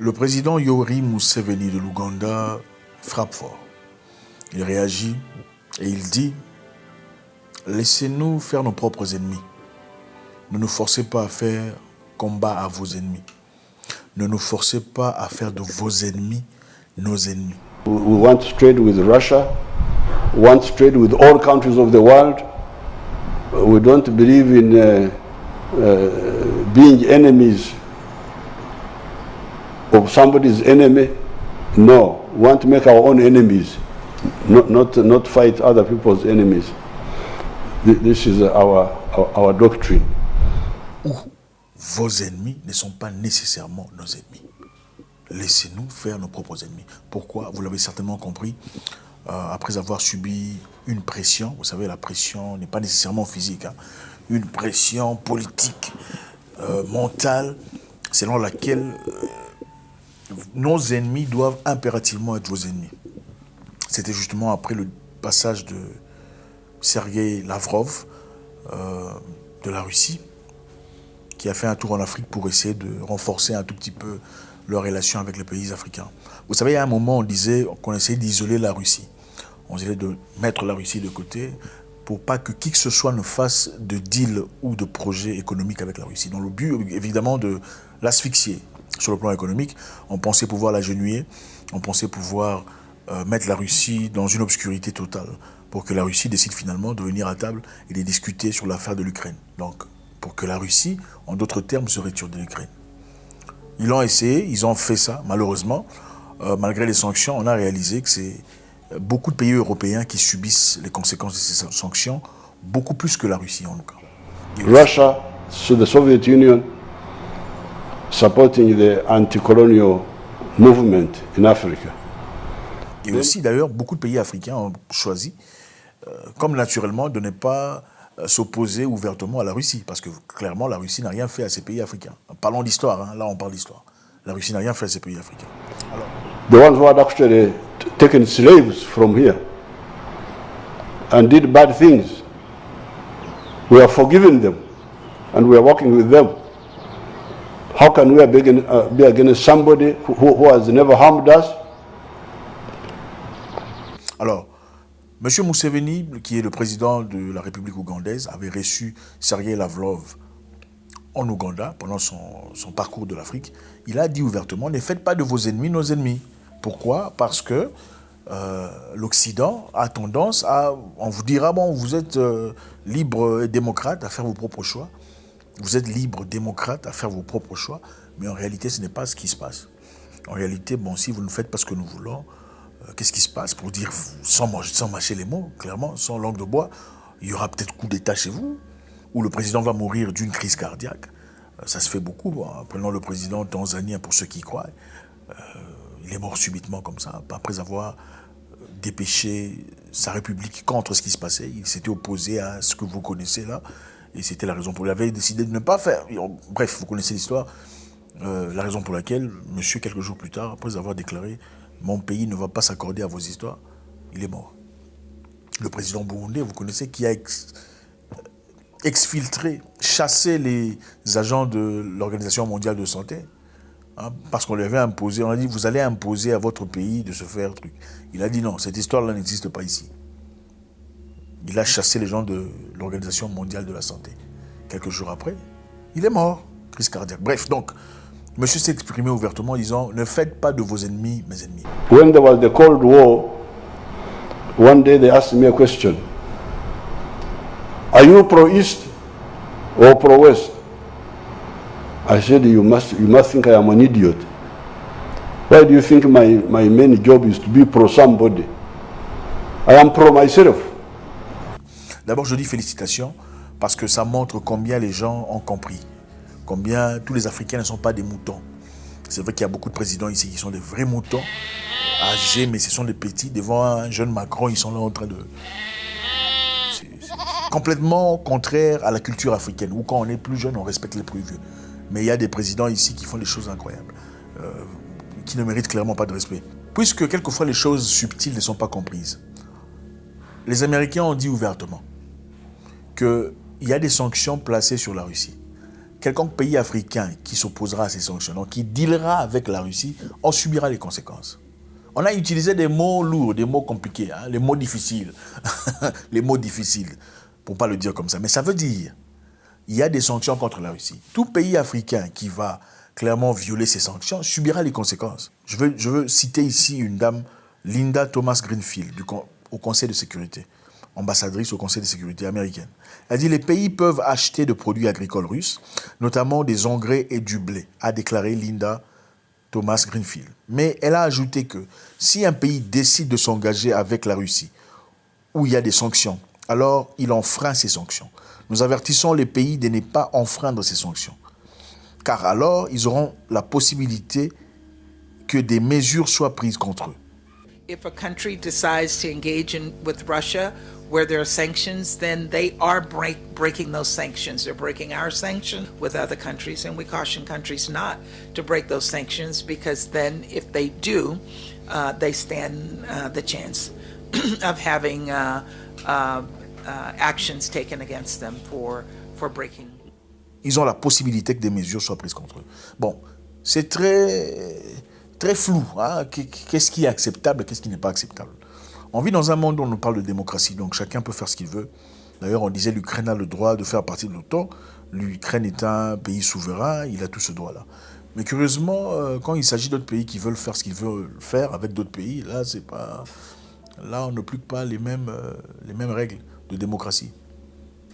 Le président Yoweri Museveni de l'Ouganda frappe fort. Il réagit et il dit « Laissez-nous faire nos propres ennemis. Ne nous forcez pas à faire combat à vos ennemis. Ne nous forcez pas à faire de vos ennemis nos ennemis. » We want to trade with Russia, we want to trade with all countries of the world. We don't believe in being enemies of somebody's enemy. No, we want to make our own enemies, not fight other people's enemies. This is our doctrine. Ou vos ennemis ne sont pas nécessairement nos ennemis. Laissez-nous faire nos propres ennemis. Pourquoi? Vous l'avez certainement compris, après avoir subi une pression, vous savez, la pression n'est pas nécessairement physique, hein, une pression politique, mentale, selon laquelle nos ennemis doivent impérativement être vos ennemis. C'était justement après le passage de Sergueï Lavrov de la Russie, qui a fait un tour en Afrique pour essayer de renforcer un tout petit peu leurs relations avec les pays africains. Vous savez, il y a un moment, on disait qu'on essayait d'isoler la Russie. On essayait de mettre la Russie de côté pour pas que qui que ce soit ne fasse de deal ou de projet économique avec la Russie. Dans le but, évidemment, de l'asphyxier sur le plan économique. On pensait pouvoir l'agenouiller, on pensait pouvoir mettre la Russie dans une obscurité totale pour que la Russie décide finalement de venir à table et de discuter sur l'affaire de l'Ukraine. Donc, pour que la Russie, en d'autres termes, se retire de l'Ukraine. Ils l'ont essayé, ils ont fait ça, malheureusement. Malgré les sanctions, on a réalisé que c'est beaucoup de pays européens qui subissent les conséquences de ces sanctions, beaucoup plus que la Russie en tout cas. Russia, so the Soviet Union, supporting the anti-colonial movement in Africa. Et aussi d'ailleurs, beaucoup de pays africains ont choisi, comme naturellement, de ne pas s'opposer ouvertement à la Russie, parce que clairement la Russie n'a rien fait à ces pays africains. Parlons d'histoire, hein, là on parle d'histoire. La Russie n'a rien fait à ces pays africains. Alors, the ones who had actually taken slaves from here and did bad things, we are forgiving them and we are working with them. How can we be against somebody who has never harmed us? Alors, M. Museveni, qui est le président de la République ougandaise, avait reçu Sergueï Lavrov en Ouganda pendant son parcours de l'Afrique. Il a dit ouvertement, ne faites pas de vos ennemis nos ennemis. Pourquoi? Parce que l'Occident a tendance à... On vous dira, bon, vous êtes libre et démocrate à faire vos propres choix. Vous êtes libre, démocrate à faire vos propres choix. Mais en réalité, ce n'est pas ce qui se passe. En réalité, bon, si vous ne faites pas ce que nous voulons, qu'est-ce qui se passe? Pour dire, sans mâcher les mots, clairement, sans langue de bois, il y aura peut-être coup d'État chez vous, où le président va mourir d'une crise cardiaque. Ça se fait beaucoup. Hein. Prenons le président tanzanien, pour ceux qui y croient. Il est mort subitement comme ça, après avoir dépêché sa république contre ce qui se passait. Il s'était opposé à ce que vous connaissez là, et c'était la raison pour laquelle il avait décidé de ne pas faire. Bref, vous connaissez l'histoire. La raison pour laquelle, monsieur, quelques jours plus tard, après avoir déclaré « Mon pays ne va pas s'accorder à vos histoires », il est mort. Le président burundais, vous connaissez, qui a exfiltré, chassé les agents de l'Organisation mondiale de santé, hein, parce qu'on lui avait imposé, on a dit « Vous allez imposer à votre pays de se faire truc ». Il a dit « Non, cette histoire-là n'existe pas ici ». Il a chassé les gens de l'Organisation mondiale de la santé. Quelques jours après, il est mort, crise cardiaque. Bref, donc, monsieur s'est exprimé ouvertement en disant « Ne faites pas de vos ennemis mes ennemis ». When there was the Cold War, one day they asked me a question. Are you pro-East or pro-West? I said, you must think I am an idiot. Why do you think my main job is to be pro-somebody? I am pro myself. D'abord, je dis félicitations parce que ça montre combien les gens ont compris. Combien tous les Africains ne sont pas des moutons. C'est vrai qu'il y a beaucoup de présidents ici qui sont des vrais moutons, âgés, mais ce sont des petits. Devant un jeune Macron, ils sont là en train de... C'est complètement contraire à la culture africaine, où quand on est plus jeune, on respecte les plus vieux. Mais il y a des présidents ici qui font des choses incroyables, qui ne méritent clairement pas de respect. Puisque quelquefois les choses subtiles ne sont pas comprises. Les Américains ont dit ouvertement qu'il y a des sanctions placées sur la Russie. quelconque pays africain qui s'opposera à ces sanctions, donc qui dealera avec la Russie, en subira les conséquences. On a utilisé des mots lourds, des mots compliqués, hein, les mots difficiles, les mots difficiles, pour ne pas le dire comme ça. Mais ça veut dire, il y a des sanctions contre la Russie. Tout pays africain qui va clairement violer ces sanctions subira les conséquences. Je veux citer ici une dame, Linda Thomas Greenfield, au Conseil de sécurité, ambassadrice au Conseil de sécurité américaine. Elle dit « Les pays peuvent acheter de produits agricoles russes, notamment des engrais et du blé », a déclaré Linda Thomas Greenfield. Mais elle a ajouté que si un pays décide de s'engager avec la Russie, où il y a des sanctions, alors il enfreint ces sanctions. Nous avertissons les pays de ne pas enfreindre ces sanctions, car alors ils auront la possibilité que des mesures soient prises contre eux. If a country decides to engage with Russia where there are sanctions, then they are breaking those sanctions. They're breaking our sanctions with other countries, and we caution countries not to break those sanctions, because then if they do, they stand the chance of having actions taken against them for breaking. Ils ont la possibilité que des mesures soient prises contre eux. Bon, c'est très flou. Hein? Qu'est-ce qui est acceptable, qu'est-ce qui n'est pas acceptable? On vit dans un monde où on nous parle de démocratie, donc chacun peut faire ce qu'il veut. D'ailleurs, on disait l'Ukraine a le droit de faire partie de l'OTAN. L'Ukraine est un pays souverain, il a tout ce droit-là. Mais curieusement, quand il s'agit d'autres pays qui veulent faire ce qu'ils veulent faire avec d'autres pays, là, c'est pas... Là, on n'applique pas les mêmes règles de démocratie.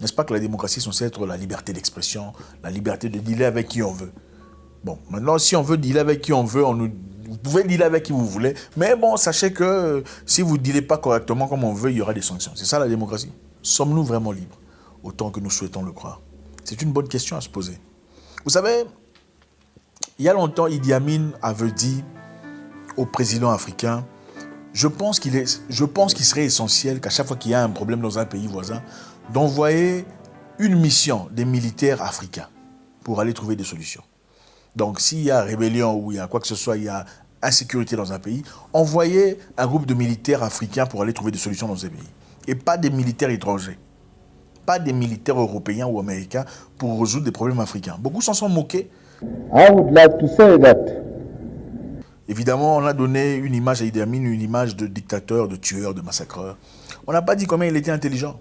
N'est-ce pas que la démocratie est censée être la liberté d'expression, la liberté de dealer avec qui on veut? Bon, maintenant, si on veut dealer avec qui on veut, vous pouvez dealer avec qui vous voulez, mais bon, sachez que si vous ne dealez pas correctement comme on veut, il y aura des sanctions. C'est ça la démocratie. Sommes-nous vraiment libres, autant que nous souhaitons le croire? C'est une bonne question à se poser. Vous savez, il y a longtemps, Idi Amin avait dit au président africain, je pense qu'il serait essentiel qu'à chaque fois qu'il y a un problème dans un pays voisin, d'envoyer une mission des militaires africains pour aller trouver des solutions. Donc, s'il y a rébellion ou il y a quoi que ce soit, il y a insécurité dans un pays, envoyez un groupe de militaires africains pour aller trouver des solutions dans ces pays. Et pas des militaires étrangers. Pas des militaires européens ou américains pour résoudre des problèmes africains. Beaucoup s'en sont moqués. I would like to say that. Évidemment, on a donné une image à Idi Amin, une image de dictateur, de tueur, de massacreur. On n'a pas dit combien il était intelligent.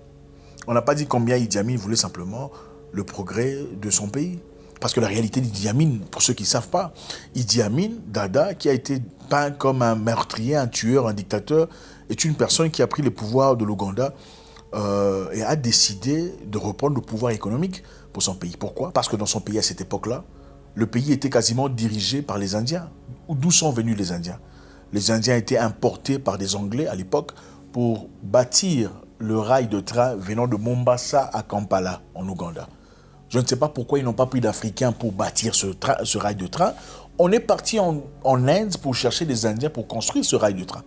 On n'a pas dit combien Idi Amin voulait simplement le progrès de son pays. Parce que la réalité d'Idi Amin, pour ceux qui ne savent pas, Idi Amin, Dada, qui a été peint comme un meurtrier, un tueur, un dictateur, est une personne qui a pris le pouvoir de l'Ouganda et a décidé de reprendre le pouvoir économique pour son pays. Pourquoi? Parce que dans son pays, à cette époque-là, le pays était quasiment dirigé par les Indiens. D'où sont venus les Indiens? Les Indiens étaient importés par des Anglais à l'époque pour bâtir le rail de train venant de Mombasa à Kampala, en Ouganda. Je ne sais pas pourquoi ils n'ont pas pris d'Africains pour bâtir ce rail de train. On est parti en Inde pour chercher des Indiens pour construire ce rail de train.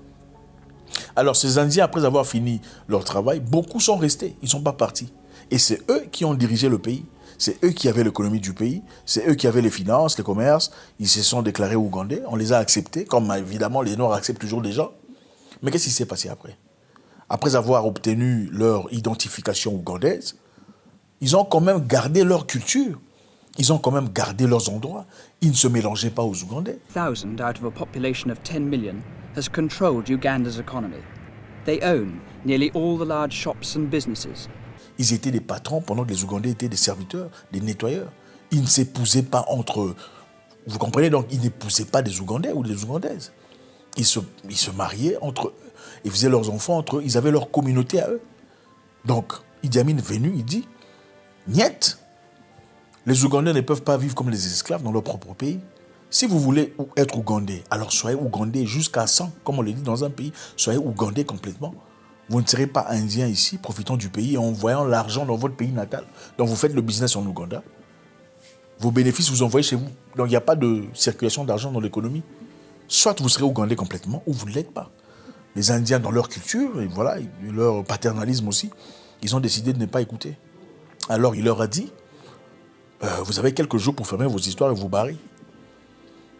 Alors ces Indiens, après avoir fini leur travail, beaucoup sont restés, ils ne sont pas partis. Et c'est eux qui ont dirigé le pays. C'est eux qui avaient l'économie du pays, c'est eux qui avaient les finances, les commerces. Ils se sont déclarés ougandais, on les a acceptés, comme évidemment les Noirs acceptent toujours des gens. Mais qu'est-ce qui s'est passé après? Après avoir obtenu leur identification ougandaise, ils ont quand même gardé leur culture. Ils ont quand même gardé leurs endroits. Ils ne se mélangeaient pas aux Ougandais. 1,000 out of a population of 10 million has controlled Uganda's economy. They own nearly all the large shops and businesses. Ils étaient des patrons pendant que les Ougandais étaient des serviteurs, des nettoyeurs. Ils ne s'épousaient pas entre eux. Vous comprenez donc, ils n'épousaient pas des Ougandais ou des Ougandaises. Ils se mariaient entre eux. Ils faisaient leurs enfants entre eux. Ils avaient leur communauté à eux. Donc, Idi Amin est venu, il dit, niet, les Ougandais ne peuvent pas vivre comme les esclaves dans leur propre pays. Si vous voulez être Ougandais, alors soyez Ougandais jusqu'à 100, comme on le dit dans un pays. Soyez Ougandais complètement. Vous ne serez pas Indien ici, profitant du pays et envoyant l'argent dans votre pays natal. Donc vous faites le business en Ouganda. Vos bénéfices, vous envoyez chez vous. Donc il n'y a pas de circulation d'argent dans l'économie. Soit vous serez Ougandais complètement, ou vous ne l'êtes pas. Les Indiens, dans leur culture, et voilà, leur paternalisme aussi, ils ont décidé de ne pas écouter. Alors il leur a dit, vous avez quelques jours pour fermer vos histoires et vous barrer.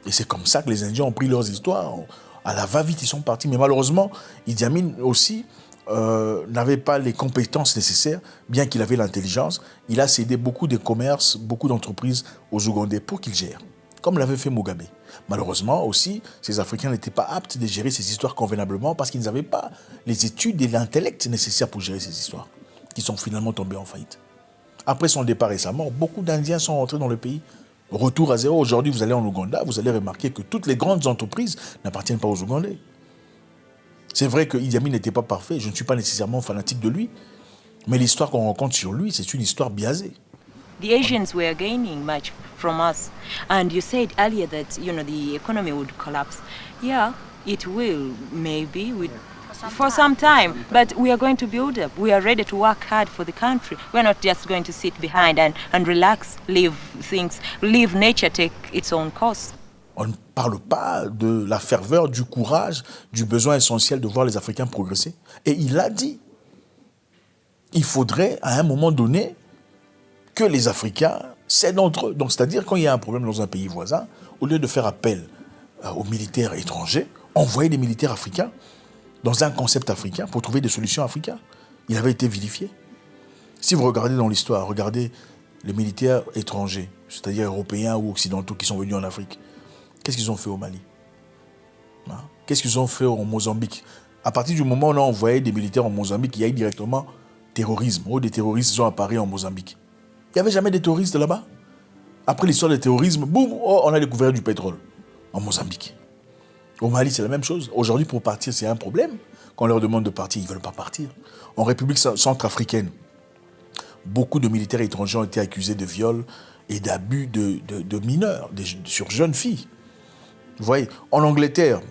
Et c'est comme ça que les Indiens ont pris leurs histoires. À la va-vite, ils sont partis. Mais malheureusement, Idi Amin aussi n'avait pas les compétences nécessaires, bien qu'il avait l'intelligence. Il a cédé beaucoup de commerces, beaucoup d'entreprises aux Ougandais pour qu'ils gèrent, comme l'avait fait Mugabe. Malheureusement aussi, ces Africains n'étaient pas aptes de gérer ces histoires convenablement parce qu'ils n'avaient pas les études et l'intellect nécessaires pour gérer ces histoires, qui sont finalement tombées en faillite. Après son départ et sa mort, beaucoup d'Indiens sont rentrés dans le pays. Retour à zéro. Aujourd'hui, vous allez en Ouganda, vous allez remarquer que toutes les grandes entreprises n'appartiennent pas aux Ougandais. C'est vrai que Idi Amin n'était pas parfait, je ne suis pas nécessairement fanatique de lui, mais l'histoire qu'on rencontre sur lui, c'est une histoire biaisée. The Asians were gaining much from us. And you said earlier that, the economy would collapse. Yeah, it will, maybe, for some time. But we are going to build up. We are ready to work hard for the country. We're not just going to sit behind and relax, leave nature take its own course. On ne parle pas de la ferveur, du courage, du besoin essentiel de voir les Africains progresser. Et il a dit, il faudrait à un moment donné que les Africains cèdent entre eux. Donc, c'est-à-dire quand il y a un problème dans un pays voisin, au lieu de faire appel aux militaires étrangers, envoyer des militaires africains dans un concept africain pour trouver des solutions africaines. Il avait été vilifié. Si vous regardez dans l'histoire, regardez les militaires étrangers, c'est-à-dire européens ou occidentaux qui sont venus en Afrique. Qu'est-ce qu'ils ont fait au Mali? Qu'est-ce qu'ils ont fait au Mozambique? À partir du moment où on a envoyé des militaires en Mozambique, il y a eu directement terrorisme. Où des terroristes sont apparus en Mozambique. Il n'y avait jamais des terroristes là-bas. Après l'histoire du terrorisme, boum, on a découvert du pétrole en Mozambique. Au Mali, c'est la même chose. Aujourd'hui, pour partir, c'est un problème. Quand on leur demande de partir, ils ne veulent pas partir. En République centrafricaine, beaucoup de militaires étrangers ont été accusés de viol et d'abus de mineurs, sur jeunes filles. Vous voyez, en Angleterre,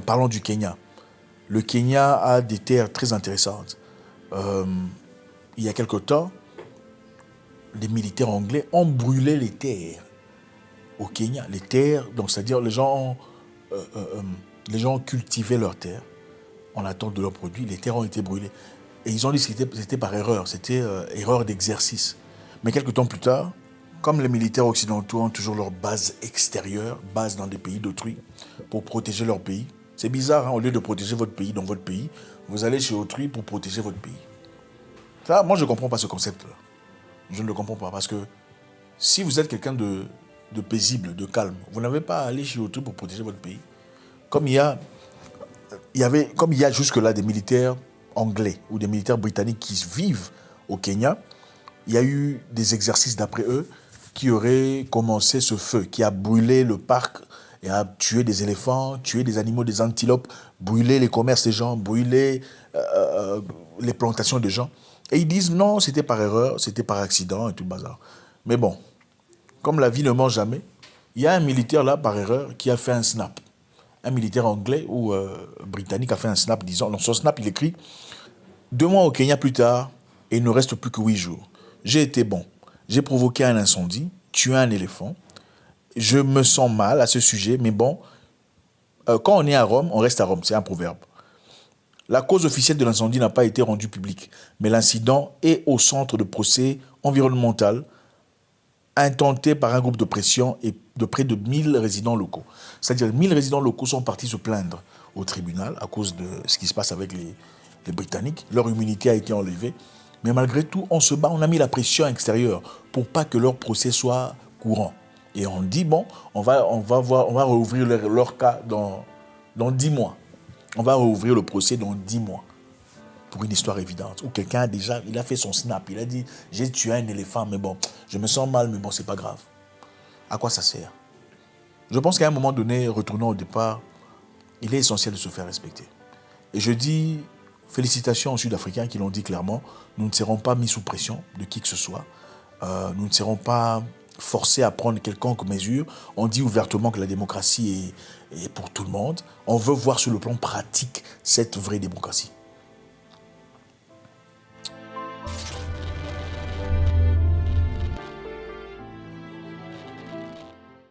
parlons du Kenya. Le Kenya a des terres très intéressantes. Il y a quelque temps, les militaires anglais ont brûlé les terres au Kenya. Les terres, donc c'est-à-dire les gens cultivaient leurs terres en attente de leurs produits. Les terres ont été brûlées. Et ils ont dit que c'était par erreur, c'était erreur d'exercice. Mais quelques temps plus tard, comme les militaires occidentaux ont toujours leur base extérieure, base dans des pays d'autrui, pour protéger leur pays. C'est bizarre, au lieu de protéger votre pays dans votre pays, vous allez chez autrui pour protéger votre pays. Ça, moi, je ne comprends pas ce concept-là. Je ne le comprends pas, parce que si vous êtes quelqu'un de paisible, de calme, vous n'avez pas à aller chez autrui pour protéger votre pays. Comme il y a jusque-là des militaires anglais ou des militaires britanniques qui vivent au Kenya, il y a eu des exercices d'après eux qui auraient commencé ce feu, qui a brûlé le parc et a tué des éléphants, tué des animaux, des antilopes, brûlé les commerces des gens, brûlé les plantations des gens. Et ils disent non, c'était par erreur, c'était par accident et tout le bazar. Mais bon, comme la vie ne ment jamais, il y a un militaire là, par erreur, qui a fait un snap. Un militaire anglais ou britannique a fait un snap disant, dans son snap il écrit « 2 mois au Kenya plus tard, et il ne reste plus que 8 jours. J'ai été bon. J'ai provoqué un incendie, tué un éléphant. Je me sens mal à ce sujet, mais bon, quand on est à Rome, on reste à Rome. C'est un proverbe. La cause officielle de l'incendie n'a pas été rendue publique, mais l'incident est au centre de procès environnemental intenté par un groupe de pression et de près de 1000 résidents locaux. C'est-à-dire 1000 résidents locaux sont partis se plaindre au tribunal à cause de ce qui se passe avec les Britanniques. Leur immunité a été enlevée. Mais malgré tout, on se bat, on a mis la pression extérieure pour pas que leur procès soit courant. Et on dit, bon, on va rouvrir leur cas dans 10 mois. On va rouvrir le procès dans 10 mois. Pour une histoire évidente. Où quelqu'un il a fait son snap. Il a dit, j'ai tué un éléphant, mais bon, je me sens mal, mais bon, c'est pas grave. À quoi ça sert? Je pense qu'à un moment donné, retournant au départ, il est essentiel de se faire respecter. Et je dis, félicitations aux Sud-Africains qui l'ont dit clairement, nous ne serons pas mis sous pression de qui que ce soit. Nous ne serons pas forcés à prendre quelconque mesure. On dit ouvertement que la démocratie est pour tout le monde. On veut voir sur le plan pratique cette vraie démocratie.